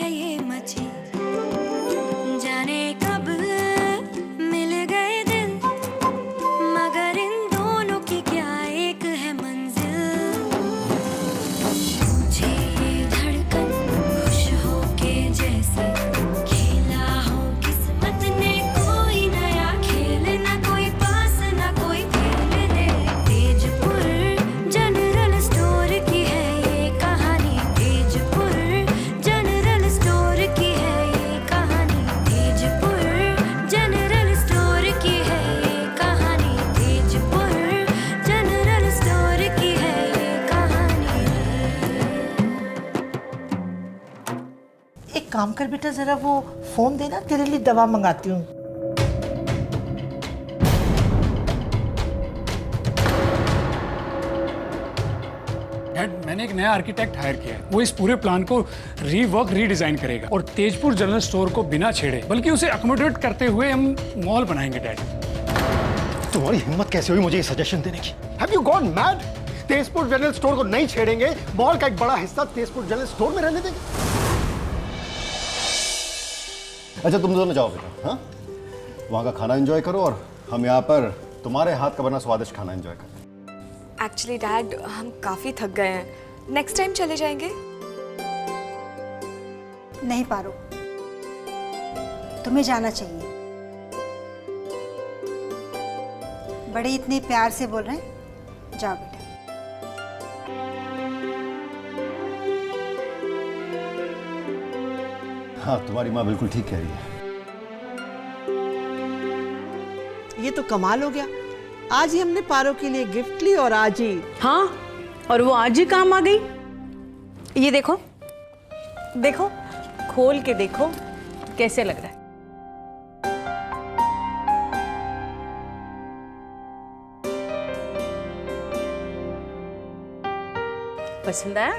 है ये मची, जाने कब मिल गए दिल, मगर इन दोनों की क्या एक है मंजिल। मुझे ये धड़कन खुश होके जैसे खेला हो किस्मत ने कोई नया खेल, ना कोई पास ना कोई खेल दे। तेजपुर जनरल स्टोर की है ये कहानी, तेजपुर जनरल स्टोर की है ये कहानी, तेजपुर जनरल स्टोर की है ये कहानी, तेजपुर जनरल स्टोर की है ये कहानी। एक काम कर बेटा, जरा वो फोन देना, तेरे लिए दवा मंगाती हूँ। डैड, मैंने एक नया आर्किटेक्ट हायर किया है। वो इस पूरे प्लान को रीवर्क रीडिजाइन करेगा और तेजपुर जनरल स्टोर को बिना छेड़े बल्कि उसे अकोमोडेट करते हुए हम मॉल बनाएंगे। डैड, तुम्हारी हिम्मत कैसे हुई मुझे ये सजेशन देने की? Have you gone mad? Tezpur general store को नहीं छेड़ेंगे, मॉल का एक बड़ा हिस्सा तेजपुर जनरल स्टोर में रहने देंगे। अच्छा तुम दोनों जाओ बेटा, हाँ वहां का खाना एंजॉय करो और हम यहाँ पर तुम्हारे हाथ का बना स्वादिष्ट खाना एंजॉय करें। एक्चुअली डैड, हम काफी थक गए हैं, नेक्स्ट टाइम चले जाएंगे। नहीं पारो, तुम्हें जाना चाहिए। बड़े इतने प्यार से बोल रहे हैं, जाओ बेटा। हाँ तुम्हारी माँ बिल्कुल ठीक कह रही है। ये तो कमाल हो गया, आज ही हमने पारो के लिए गिफ्ट ली और आज ही। हाँ, और वो आज ही काम आ गई। ये देखो देखो, खोल के देखो कैसे लग रहा है। पसंद आया?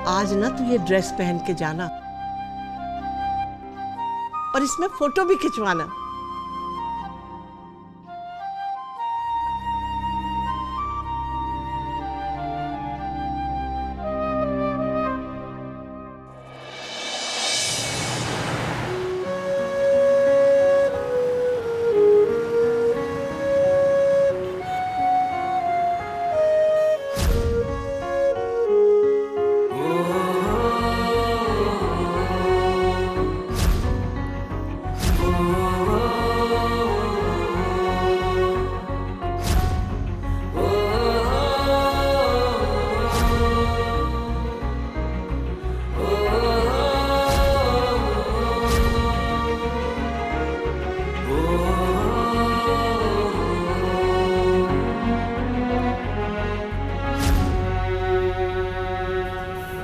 आज ना तू ये ड्रेस पहन के जाना और इसमें फोटो भी खिंचवाना।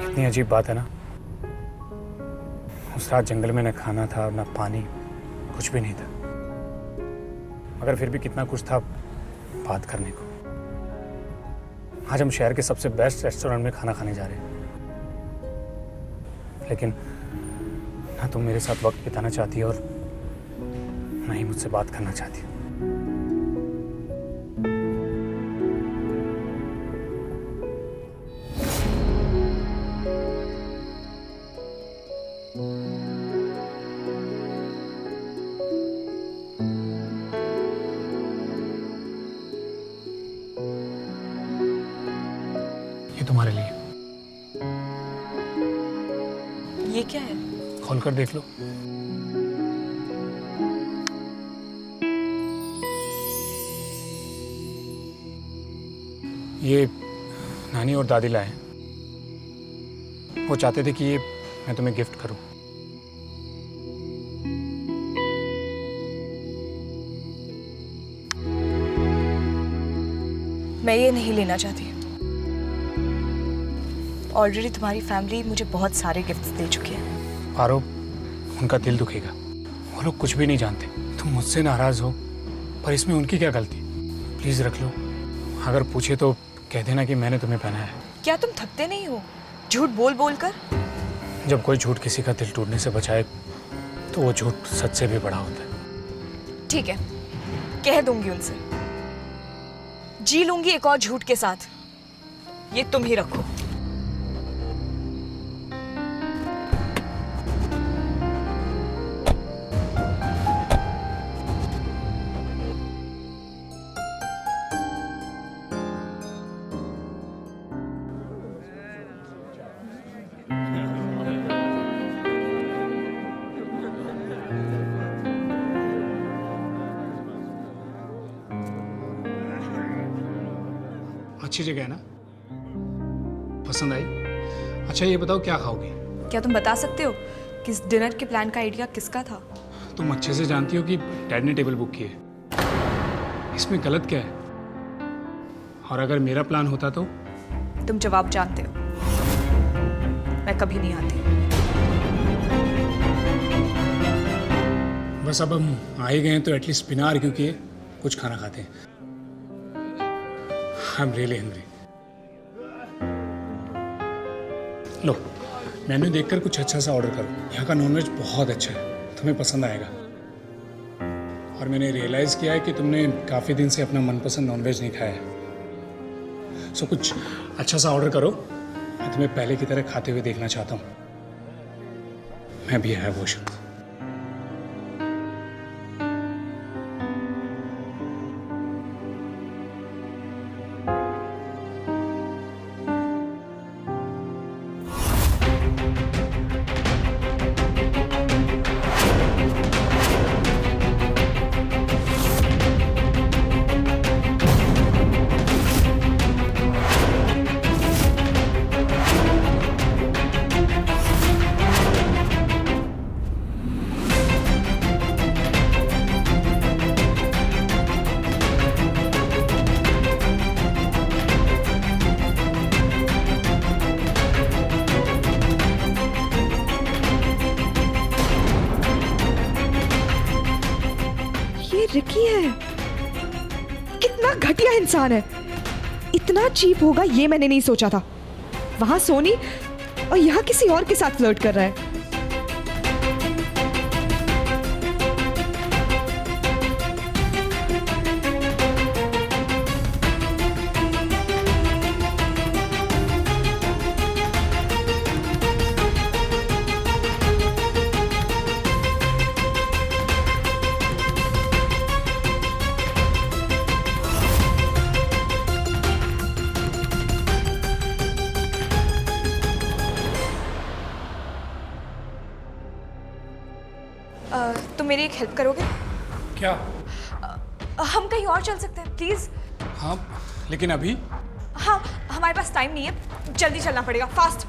कितनी अजीब बात है ना, उस रात जंगल में न खाना था न पानी, कुछ भी नहीं था, मगर फिर भी कितना कुछ था बात करने को। आज हम शहर के सबसे बेस्ट रेस्टोरेंट में खाना खाने जा रहे हैं, लेकिन ना तुम मेरे साथ वक्त बिताना चाहती और ना ही मुझसे बात करना चाहती। ये तुम्हारे लिए। ये क्या है? खोल कर देख लो। ये नानी और दादी लाए हैं। वो चाहते थे कि ये मैं तुम्हें गिफ्ट करूं। मैं ये नहीं लेना चाहती। ऑलरेडी तुम्हारी फैमिली मुझे बहुत सारे गिफ्ट्स दे चुकी है। पारो, उनका दिल दुखेगा। वो लोग कुछ भी नहीं जानते। तुम मुझसे नाराज हो, पर इसमें उनकी क्या गलती? प्लीज रख लो। अगर पूछे तो कह देना कि मैंने तुम्हें पहनाया है। क्या तुम थकते नहीं हो झूठ बोल बोल कर? जब कोई झूठ किसी का दिल टूटने से बचाए तो वो झूठ सच से भी बड़ा होता है। ठीक है, कह दूंगी उनसे। जी लूंगी एक और झूठ के साथ। ये तुम ही रखो। अच्छी जगह है ना? पसंद आई? अच्छा ये बताओ क्या खाओगे? क्या तुम बता सकते हो कि इस डिनर के प्लान का आइडिया किसका था? तुम अच्छे से जानती हो कि डैड ने टेबल बुक की है। इसमें गलत क्या है? और अगर मेरा प्लान होता तो? तुम जवाब जानते हो, मैं कभी नहीं आती। बस अब हम आ ही गए हैं तो एटलीस्ट बिना आर्ग्यू किए कुछ खाना खाते हैं। I am really hungry. Low menu देखकर कुछ अच्छा सा ऑर्डर करो। यहाँ का नॉनवेज बहुत अच्छा है, तुम्हें पसंद आएगा। और मैंने रियलाइज़ किया है कि तुमने काफ़ी दिन से अपना मनपसंद नॉनवेज नहीं खाया है। सो कुछ अच्छा सा ऑर्डर करो, मैं तुम्हें पहले की तरह खाते हुए देखना चाहता हूँ। मैं भी है वॉश। रिकी है, कितना घटिया इंसान है। इतना चीप होगा ये मैंने नहीं सोचा था। वहां सोनी और यहाँ किसी और के साथ फ्लर्ट कर रहा है। तुम मेरी एक हेल्प करोगे? क्या? हम कहीं और चल सकते हैं प्लीज? हाँ लेकिन अभी? हाँ हमारे पास टाइम नहीं है, जल्दी चलना पड़ेगा, फास्ट।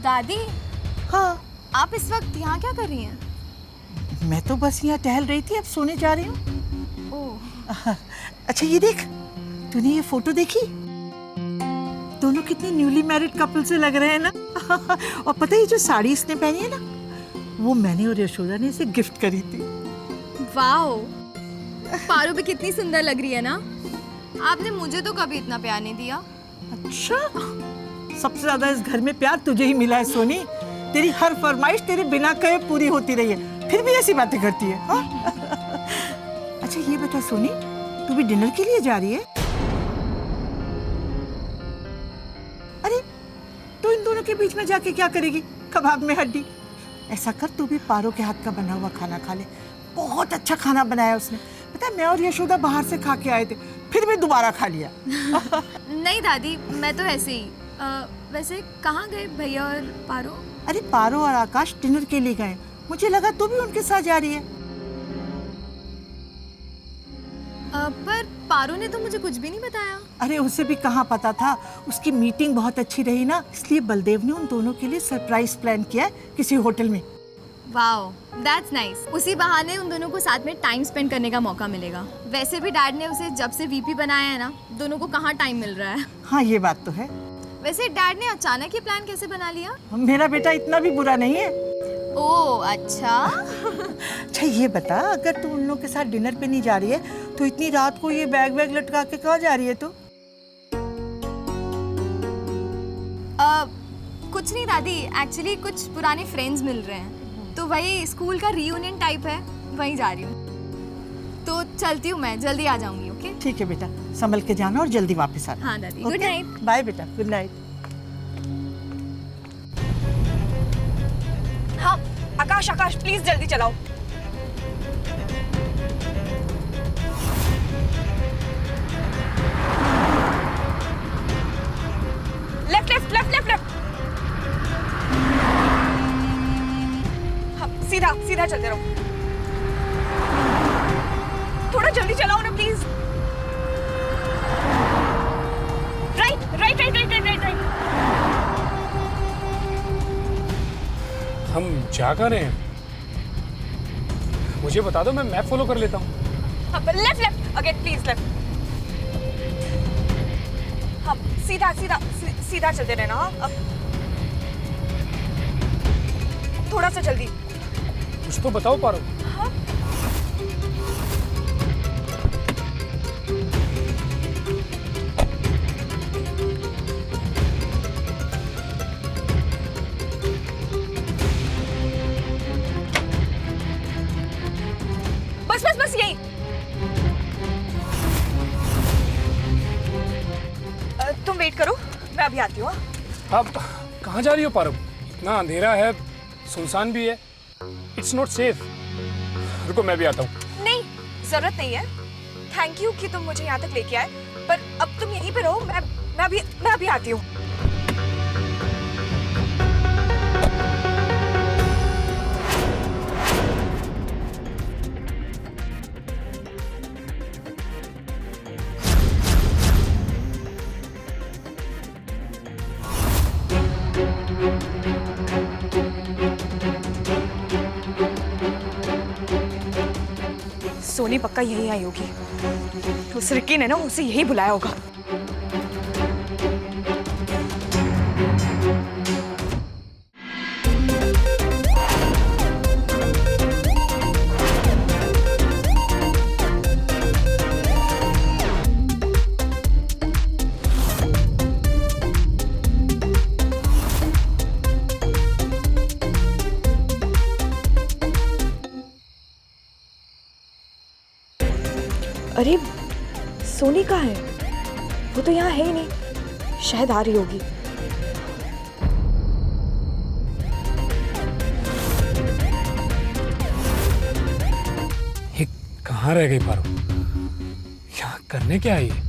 दादी, हाँ आप इस वक्त यहाँ क्या कर रही हैं? मैं तो बस यहाँ टहल रही थी, अब सोने जा रही हूँ। ओह, अच्छा ये देख, तूने ये फोटो देखी? दोनों कितने न्यूली मैरिड कपल से लग रहे हैं ना। और पता है ये जो साड़ी इसने पहनी है ना, वो मैंने और यशोदा ने इसे गिफ्ट करी थी। वाओ, पारो भी कितनी सुंदर लग रही है ना। आपने मुझे तो कभी इतना प्यार नहीं दिया। अच्छा, सबसे ज्यादा इस घर में प्यार तुझे ही मिला है सोनी। तेरी हर फरमाइश तेरे बिना कहे पूरी होती रही है, फिर भी ऐसी बातें करती है। हाँ? अच्छा ये बता सोनी, तू भी डिनर के लिए जा रही है? अरे तो इन दोनों के बीच में जाके क्या करेगी? कबाब में हड्डी। ऐसा कर, तू भी पारो के हाथ का बना हुआ खाना खा ले। बहुत अच्छा खाना बनाया उसने। पता है मैं और यशोदा बाहर से खा के आए थे, फिर भी दोबारा खा लिया। नहीं दादी, मैं तो ऐसे ही। वैसे कहाँ गए भैया और पारो? अरे पारो और आकाश डिनर के लिए गए, मुझे लगा तू भी उनके साथ जा रही है। पर पारो ने तो मुझे कुछ भी नहीं बताया। अरे उसे भी कहाँ पता था, उसकी मीटिंग बहुत अच्छी रही ना, इसलिए बलदेव ने उन दोनों के लिए सरप्राइज प्लान किया है किसी होटल में। Wow, that's nice. उसी बहाने उन दोनों को साथ में टाइम स्पेंड करने का मौका मिलेगा। वैसे भी डैड ने उसे जब से वीपी बनाया है ना, दोनों को कहाँ टाइम मिल रहा है। हाँ ये बात तो है। वैसे डैड ने अचानक ये प्लान कैसे बना लिया? मेरा बेटा इतना भी बुरा नहीं है। ओह अच्छा। अच्छा ये बता, अगर तू उन लोगों के साथ डिनर पे नहीं जा रही है तो इतनी रात को ये बैग वैग लटका के कहाँ जा रही है तू? कुछ नहीं दादी, एक्चुअली कुछ पुराने फ्रेंड्स मिल रहे हैं, तो वही स्कूल का रीयूनियन टाइप है, वहीं जा रही हूँ। तो चलती हूँ मैं, जल्दी आ जाऊंगी। ओके ठीक है बेटा, संभल के जाना और जल्दी वापस आना। हाँ दादी, गुड नाइट। बाय बेटा, गुड नाइट। हाँ आकाश, आकाश प्लीज जल्दी चलाओ। Left left left left left. हाँ सीधा सीधा चलते रहो। थोड़ा जल्दी चलाओ ना please. Right right right right right right. हम जा कहाँ रहे हैं? मुझे बता दो, मैं मैप फॉलो कर लेता हूँ। Left left again please left. हाँ सीधा सीधा सीधा चलते रहना। हाँ अब थोड़ा सा जल्दी। कुछ तो बताओ पारो। हाँ बस बस बस यही। तुम वेट करो, मैं अभी आती हूँ। आप कहाँ जा रही हो पारो? इतना अंधेरा है, सुनसान भी है। It's not safe. रुको मैं भी आता हूँ। नहीं जरूरत नहीं है। थैंक यू कि तुम मुझे यहाँ तक लेके आए, पर अब तुम यहीं पे रहो। मैं अभी आती हूँ। सोनी पक्का यहीं आई होगी। उस रिक्की ने ना उसे यही बुलाया होगा। अरे सोनी कहाँ है? वो तो यहाँ है ही नहीं, शायद आ रही होगी। ये कहाँ रह गई पारो? यहाँ करने क्या आई है?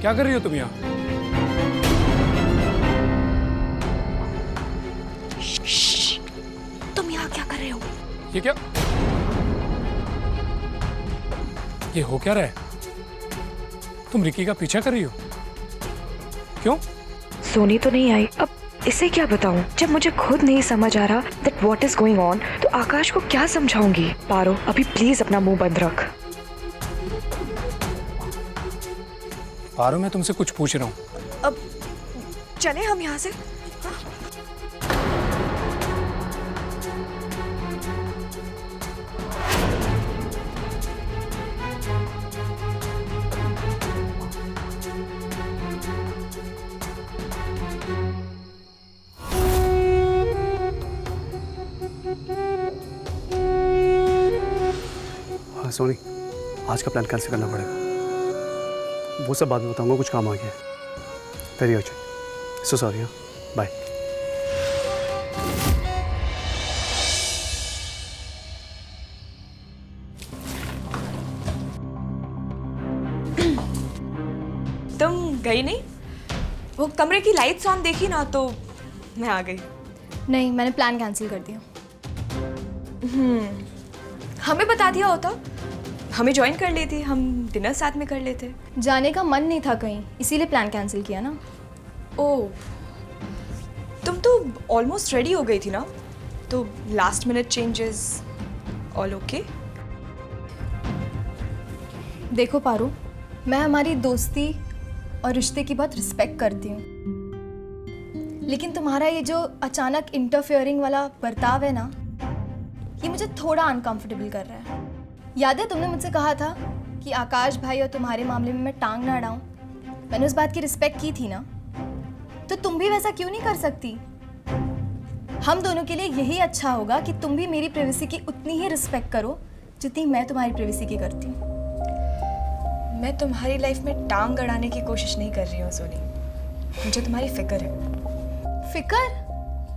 क्या कर रही हो तुम यहाँ? तुम यहाँ क्या कर रहे हो? ये क्या? ये हो क्या रहा है? तुम रिकी का पीछा कर रही हो? क्यों? सोनी तो नहीं आई, अब इसे क्या बताऊं? जब मुझे खुद नहीं समझ आ रहा that what is going on, तो आकाश को क्या समझाऊंगी? पारो अभी प्लीज अपना मुंह बंद रख। पारो मैं तुमसे कुछ पूछ रहा हूँ। अब चले हम यहाँ से। हाँ सोनी, आज का प्लान कैंसिल करना पड़ेगा। वो सब बाद में बताऊंगा, कुछ काम आ गया है। Very urgent, so sorry. हाँ बाय। तुम गई नहीं? वो कमरे की लाइट्स ऑन देखी ना तो मैं आ गई। नहीं, मैंने प्लान कैंसिल कर दिया। हमें बता दिया होता, हमें ज्वाइन कर लेती, हम डिनर साथ में कर लेते। जाने का मन नहीं था कहीं, इसीलिए प्लान कैंसिल किया ना। ओह, तुम तो ऑलमोस्ट रेडी हो गई थी ना, तो last minute changes all okay? देखो पारू, मैं हमारी दोस्ती और रिश्ते की बहुत रिस्पेक्ट करती हूँ, लेकिन तुम्हारा ये जो अचानक इंटरफेयरिंग वाला बर्ताव है ना, ये मुझे थोड़ा अनकंफर्टेबल कर रहा है। याद है तुमने मुझसे कहा था कि आकाश भाई और तुम्हारे मामले में मैं टांग ना अड़ाऊं, मैंने उस बात की रिस्पेक्ट की थी ना, तो तुम भी वैसा क्यों नहीं कर सकती? हम दोनों के लिए यही अच्छा होगा कि तुम भी मेरी प्राइवेसी की उतनी ही रिस्पेक्ट करो जितनी मैं तुम्हारी प्राइवेसी की करती हूँ। मैं तुम्हारी लाइफ में टांग अड़ाने की कोशिश नहीं कर रही हूँ सोनी, मुझे तुम्हारी फिक्र है। फिक्र?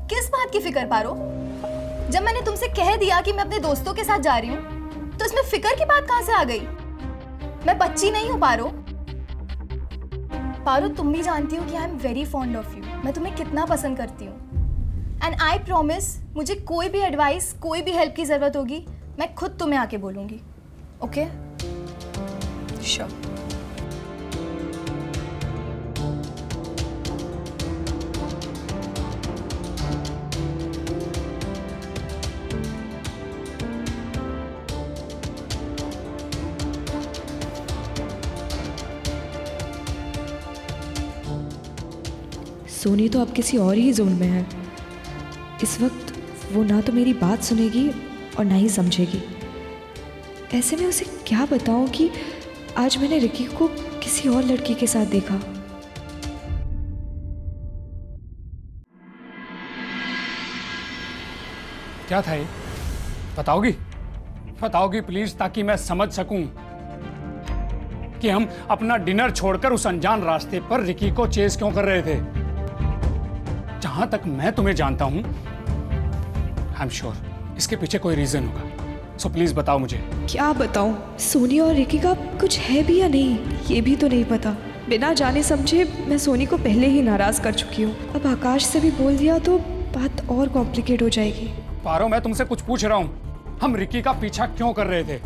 किस बात की फिक्र पारो? जब मैंने तुमसे कह दिया कि मैं अपने दोस्तों के साथ जा रही हूँ तो इसमें फिक्र की बात कहाँ से आ गई? मैं बच्ची नहीं हूँ पारो। पारो, तुम भी जानती हो कि I am very fond of you, मैं तुम्हें कितना पसंद करती हूँ। एंड आई प्रॉमिस, मुझे कोई भी एडवाइस, कोई भी हेल्प की जरूरत होगी, मैं खुद तुम्हें आके बोलूंगी। ओके? श्योर। सोनी तो अब किसी और ही जोन में है। इस वक्त वो ना तो मेरी बात सुनेगी और ना ही समझेगी। ऐसे में उसे क्या बताऊं कि आज मैंने रिकी को किसी और लड़की के साथ देखा। क्या था ये? बताओगी प्लीज, ताकि मैं समझ सकूं कि हम अपना डिनर छोड़कर उस अनजान रास्ते पर रिकी को चेस क्यों कर रहे थे। जहां तक मैं तुम्हें जानता हूं, आई एम श्योर इसके पीछे कोई रीजन होगा। सो प्लीज बताओ मुझे। क्या बताऊं? सोनी और रिकी का कुछ है भी या नहीं, ये भी तो नहीं पता। बिना जाने समझे मैं सोनी को पहले ही नाराज कर चुकी हूँ। अब आकाश से भी बोल दिया तो बात और कॉम्प्लिकेट हो जाएगी। पारो, मैं तुमसे कुछ पूछ रहा हूं, हम रिकी का पीछा क्यों कर रहे थे?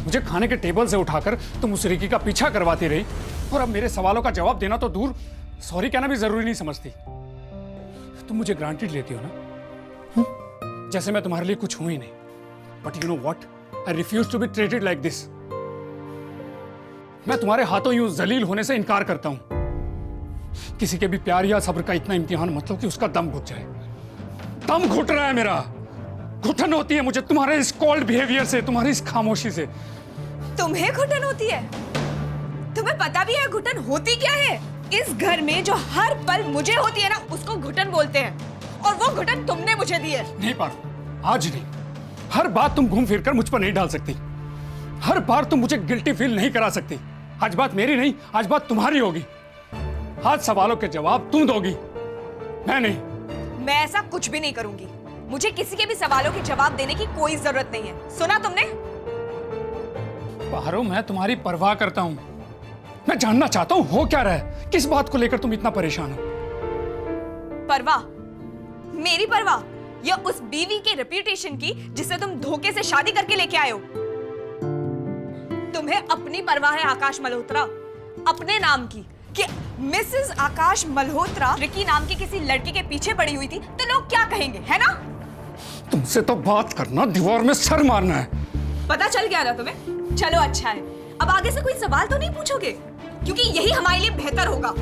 मुझे खाने के टेबल से उठाकर तुम उस रिकी का पीछा करवाती रही, और अब मेरे सवालों का जवाब देना तो दूर, सॉरी कहना भी जरूरी नहीं समझती। तुम मुझे ग्रांटेड लेती हो ना, जैसे मैं तुम्हारे लिए कुछ हूं ही नहीं। But you know what, I refuse to be treated like this. मैं तुम्हारे हाथों यूं जलील होने से इनकार करता हूं। किसी के भी प्यार या सब्र का इतना इम्तिहान मत लो कि उसका दम घुट जाए। दम घुट रहा है मेरा, घुटन होती है मुझे तुम्हारे इस कोल्ड बिहेवियर से, तुम्हारी इस खामोशी से। तुम्हें घुटन होती है? तुम्हें पता भी है घुटन होती क्या है? इस घर में जो हर पल मुझे होती है ना, उसको घुटन बोलते हैं, और वो घुटन तुमने मुझे दी है। नहीं पारो, आज नहीं। हर बात तुम घूम फिर कर मुझ पर नहीं डाल सकती। हर बार तुम मुझे गिल्टी फील नहीं करा सकती। आज बात मेरी नहीं, आज बात तुम्हारी होगी। आज सवालों के जवाब तुम दोगी, मैं नहीं। मैं ऐसा कुछ भी नहीं करूंगी। मुझे किसी के भी सवालों के जवाब देने की कोई जरूरत नहीं है। सुना तुमने? पारो, मैं तुम्हारी परवाह करता हूं। मैं जानना चाहता हूं हो क्या रहा है, किस बात को लेकर तुम इतना परेशान हो। परवाह? मेरी परवाह या उस बीवी के रेप्यूटेशन की जिसे तुम धोखे से शादी करके लेके आए हो? तुम्हें अपनी परवाह है आकाश मल्होत्रा, अपने नाम की, कि मिसेस आकाश मल्होत्रा रिकी नाम की किसी लड़की के पीछे पड़ी हुई थी तो लोग क्या कहेंगे, है ना? तुमसे तो बात करना दीवार में सर मारना है। पता चल गया ना तुम्हें? चलो अच्छा है, अब आगे से कोई सवाल तो नहीं पूछोगे, क्योंकि यही हमारे लिए बेहतर होगा।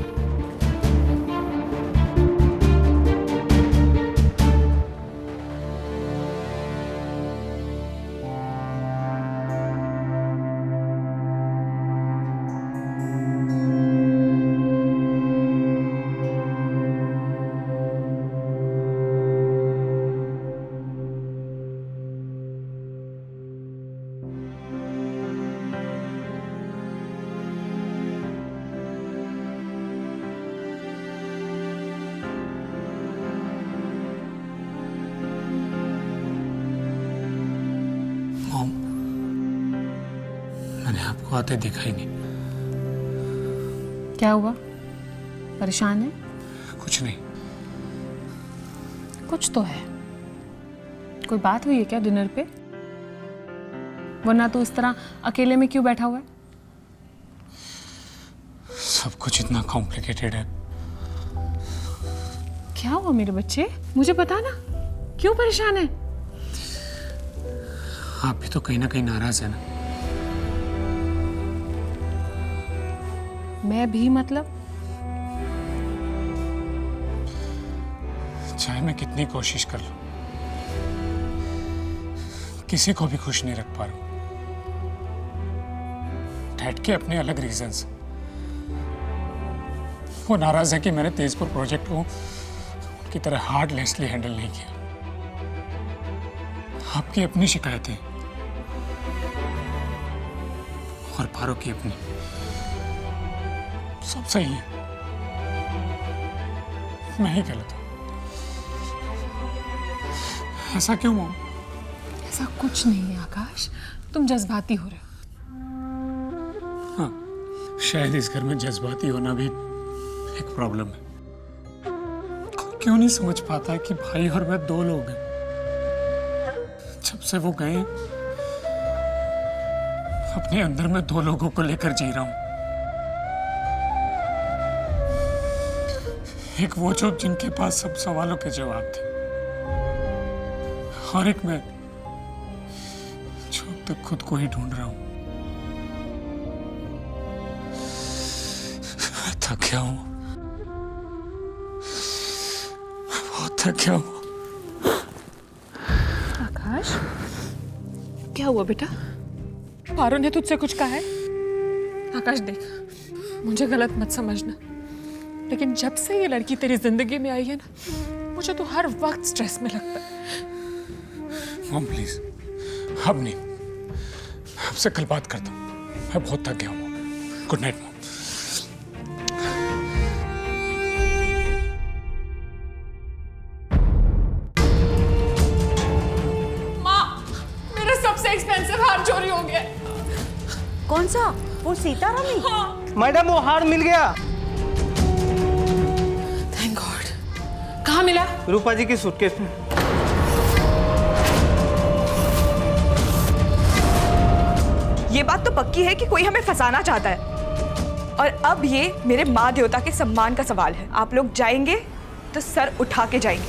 मैंने आपको आते देखा ही नहीं। क्या हुआ? परेशान है? कुछ नहीं। कुछ तो है। कोई बात हुई है क्या डिनर पे? वरना तो इस तरह अकेले में क्यों बैठा हुआ है? सब कुछ इतना कॉम्प्लिकेटेड है। क्या हुआ मेरे बच्चे? मुझे बता ना, क्यों परेशान है? आप भी तो कहीं ना कहीं नाराज है ना। मैं भी मतलब? चाहे मैं कितनी कोशिश कर लूं, किसी को भी खुश नहीं रख पा रहा हूं। डैड के अपने अलग रीजंस। वो नाराज है कि मैंने तेजपुर प्रोजेक्ट को उनकी तरह हार्डलेसली हैंडल नहीं किया। आपकी अपनी शिकायतें और पारो की अपनी, सब सही है, मैं ही गलत हूं। ऐसा क्यों मॉम? ऐसा कुछ नहीं है आकाश, तुम जज्बाती हो रहे हो। हाँ, शायद इस घर में जज्बाती होना भी एक प्रॉब्लम है। कोई क्यों नहीं समझ पाता है कि भाई और मैं दो लोग हैं। जब से वो गए अपने अंदर में दो लोगों को लेकर जी रहा हूं। एक वो जो जिनके पास सब सवालों के जवाब थे, और एक मैं जो अब तक खुद को ही ढूंढ रहा हूं। मैं थक गया हूं, मैं बहुत थक गया हूं। आकाश, क्या हुआ बेटा? पारो ने तुझसे कुछ कहा है? आकाश देख, मुझे गलत मत समझना, लेकिन जब से ये लड़की तेरी जिंदगी में आई है ना, मुझे तो हर वक्त स्ट्रेस में लगता है। मॉम प्लीज, अब नहीं, आपसे कल बात करता हूँ। मैं बहुत थक गया हूँ। Good night mom. माँ, मेरा सबसे एक्सपेंसिव हार चोरी हो गया। कौन सा? वो सीतारामी? हाँ। मैडम वो हार मिल गया। Thank God. कहाँ मिला? रूपा जी की सूटकेस में। ये बात तो पक्की है कि कोई हमें फंसाना चाहता है, और अब ये मेरे माँ देवता के सम्मान का सवाल है। आप लोग जाएंगे तो सर उठा के जाएंगे।